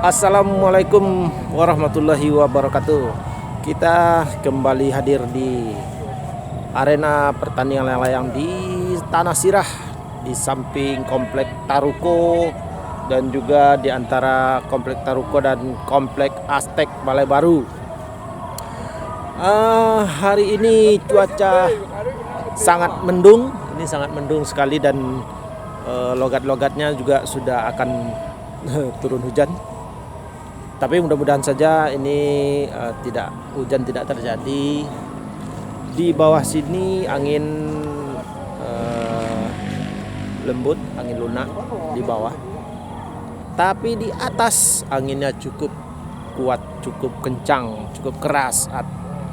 Assalamualaikum warahmatullahi wabarakatuh. Kita kembali hadir di arena pertandingan layang-layang di Tanah Sirah, di samping Komplek Taruko dan juga di antara Komplek Taruko dan Komplek Aztek Balai Baru. Hari ini cuaca sangat mendung, sekali, dan logat-logatnya juga sudah akan turun hujan. Tapi mudah-mudahan saja ini hujan tidak terjadi. Di bawah sini angin lembut, angin lunak di bawah. Tapi di atas anginnya cukup kuat, cukup kencang, cukup keras,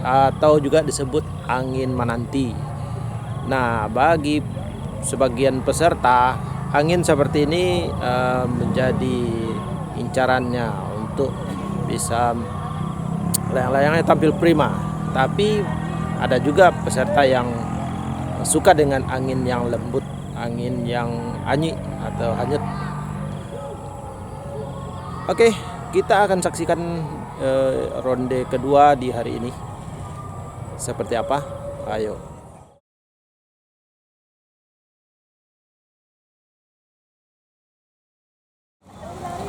atau juga disebut angin menanti. Nah, bagi sebagian peserta, angin seperti ini menjadi incarannya untuk bisa layang-layangnya tampil prima. Tapi ada juga peserta yang suka dengan angin yang lembut, angin yang anyik atau hanyut. Oke, kita akan saksikan ronde kedua di hari ini. Seperti apa? Ayo.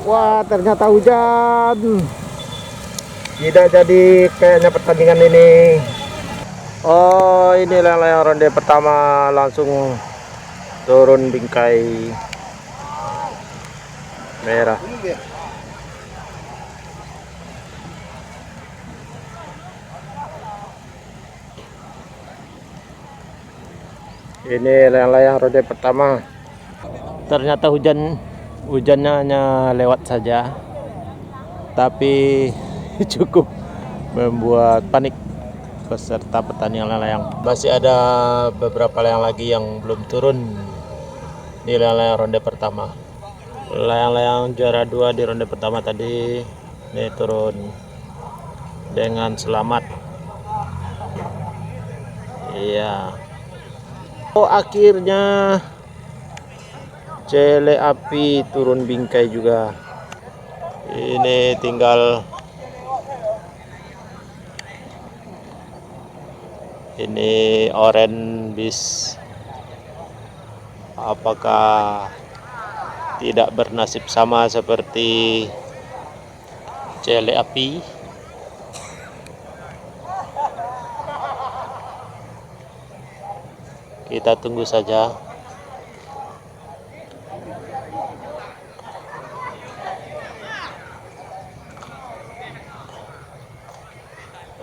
Wah, ternyata hujan. Tidak jadi kayaknya pertandingan ini. Oh, ini layang-layang ronde pertama langsung turun bingkai merah. Ini layang-layang ronde pertama. Ternyata hujannya hanya lewat saja, tapi cukup membuat panik peserta pertandingan layang. Masih ada beberapa layang lagi yang belum turun di layang-layang ronde pertama. Layang-layang juara 2 di ronde pertama tadi ini turun dengan selamat. Iya. Oh, akhirnya Cele Api turun bingkai juga. Ini tinggal Orange Beast. Apakah tidak bernasib sama seperti Cele Api? Kita tunggu saja.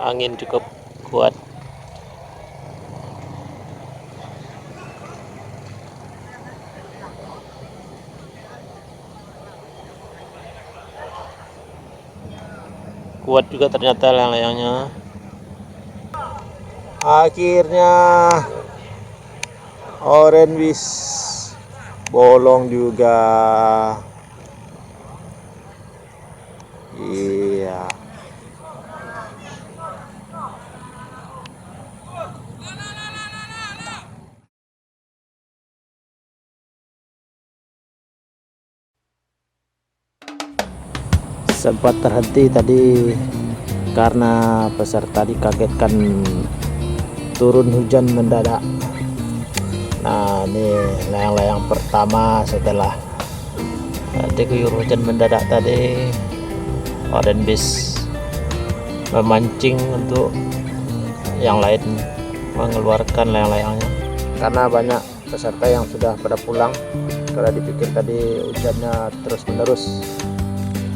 Angin cukup kuat. Kuat juga ternyata layang-layangnya. Akhirnya Orange Beast bolong juga. Iya. Sempat terhenti tadi karena peserta dikagetkan turun hujan mendadak. Nah, ini layang-layang pertama setelah diguyur hujan mendadak tadi. Orange Beast memancing untuk yang lain mengeluarkan layang-layangnya, karena banyak peserta yang sudah pada pulang karena dipikir tadi hujannya terus menerus.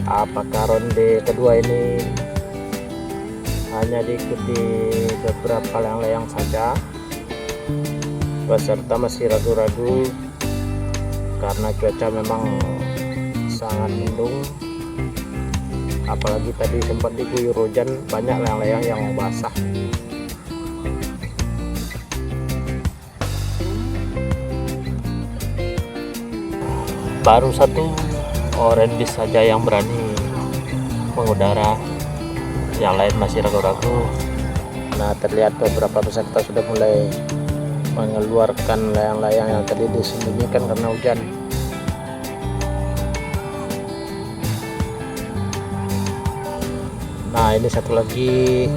Apakah ronde kedua ini hanya diikuti beberapa layang-layang saja? Peserta masih ragu-ragu karena cuaca memang sangat mendung. Apalagi tadi sempat diguyur hujan, banyak layang-layang yang basah. Baru satu Orange Beast saja yang berani mengudara, yang lain masih ragu-ragu. Nah, terlihat beberapa peserta sudah mulai mengeluarkan layang-layang yang tadi disembunyikan karena hujan. Nah, ini satu lagi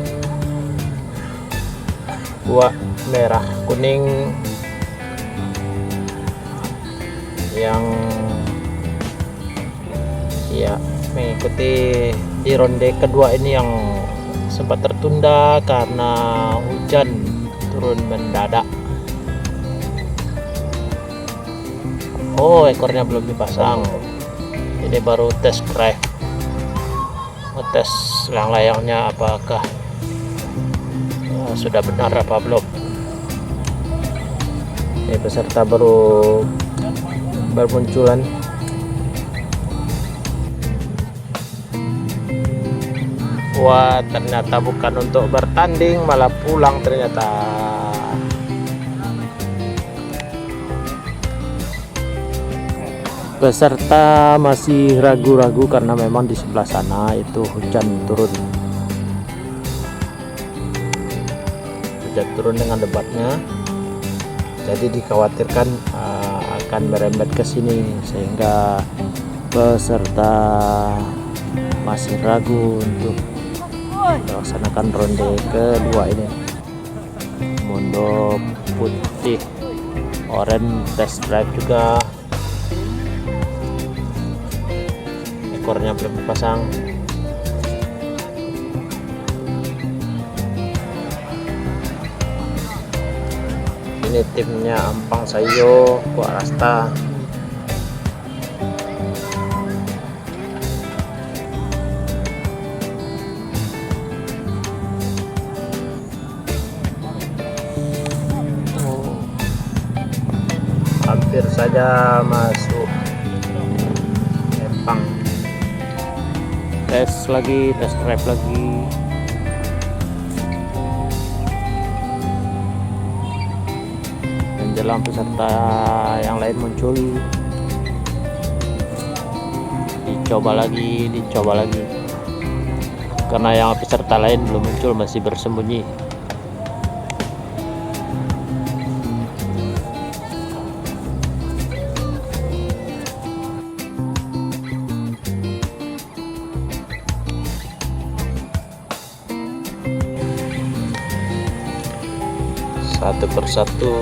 buah merah kuning yang ya mengikuti di ronde kedua ini yang sempat tertunda karena hujan turun mendadak. Oh, ekornya belum dipasang. Ini baru tes drive, tes layang-layangnya apakah sudah benar apa belum. Ini peserta baru bermunculan. Wah, ternyata bukan untuk bertanding, malah pulang ternyata. Peserta masih ragu-ragu karena memang di sebelah sana itu hujan turun. Hujan turun dengan lebatnya. Jadi dikhawatirkan akan merembet ke sini sehingga peserta masih ragu untuk melaksanakan ronde kedua ini. Mondo putih oranye test drive juga, ekornya belum dipasang. Ini timnya Ampang Sayo, Buat Rasta. Hampir saja masuk Empang. Tes lagi, tes drive lagi. Menjelang peserta yang lain muncul, dicoba lagi, karena yang peserta lain belum muncul, masih bersembunyi. Satu persatu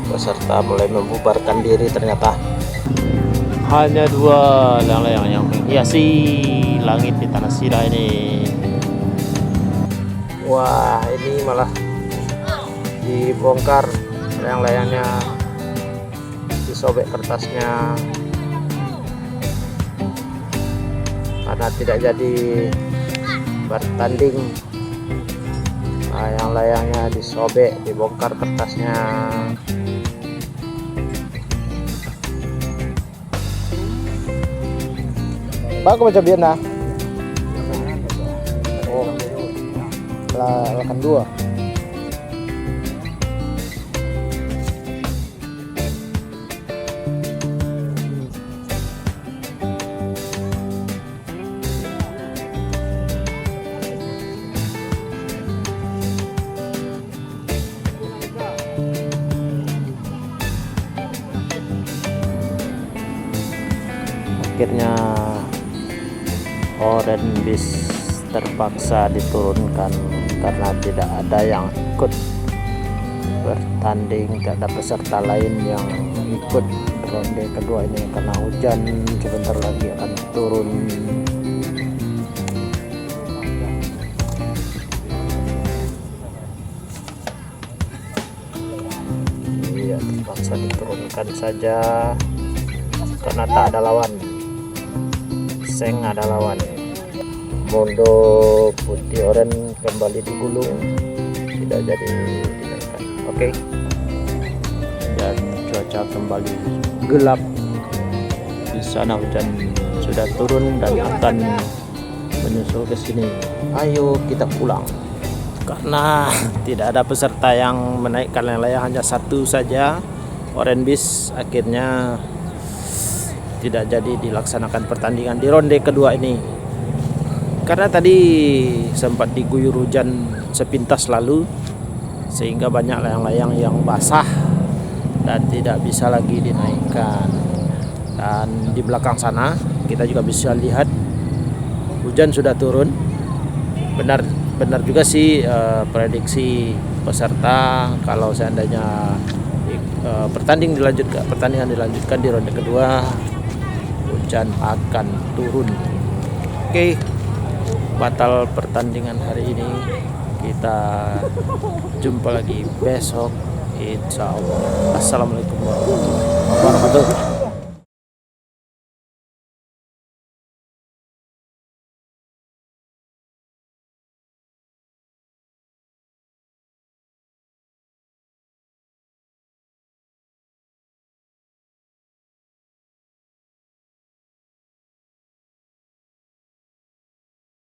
peserta mulai membubarkan diri. Ternyata hanya dua layang-layang yang menghiasi langit di Tanah Sira ini. Wah, ini malah dibongkar layang-layangnya, disobek kertasnya karena tidak jadi bertanding. Layang-layangnya disobek, dibongkar kertasnya. Bagus baca biar nah. Oh, lakan dua. Akhirnya Orange Beast terpaksa diturunkan karena tidak ada yang ikut bertanding, tidak ada peserta lain yang ikut ronde kedua ini karena hujan sebentar lagi akan turun. Iya, terpaksa diturunkan saja karena tak ada lawan. Seng ada lawan. Mondo putih oranye kembali digulung, tidak jadi dinaikkan. Oke. Dan cuaca kembali gelap. Di sana hujan sudah turun dan akan menyusul ke sini. Ayo kita pulang. Karena tidak ada peserta yang menaikkan layang-layang, hanya satu saja. Orange Beast akhirnya tidak jadi dilaksanakan pertandingan di ronde kedua ini karena tadi sempat diguyur hujan sepintas lalu sehingga banyak layang-layang yang basah dan tidak bisa lagi dinaikkan. Dan di belakang sana kita juga bisa lihat hujan sudah turun. Benar juga sih prediksi peserta kalau seandainya pertandingan dilanjutkan di ronde kedua, hujan akan turun. Oke, batal pertandingan hari ini. Kita jumpa lagi besok, insya Allah. Assalamualaikum warahmatullahi wabarakatuh.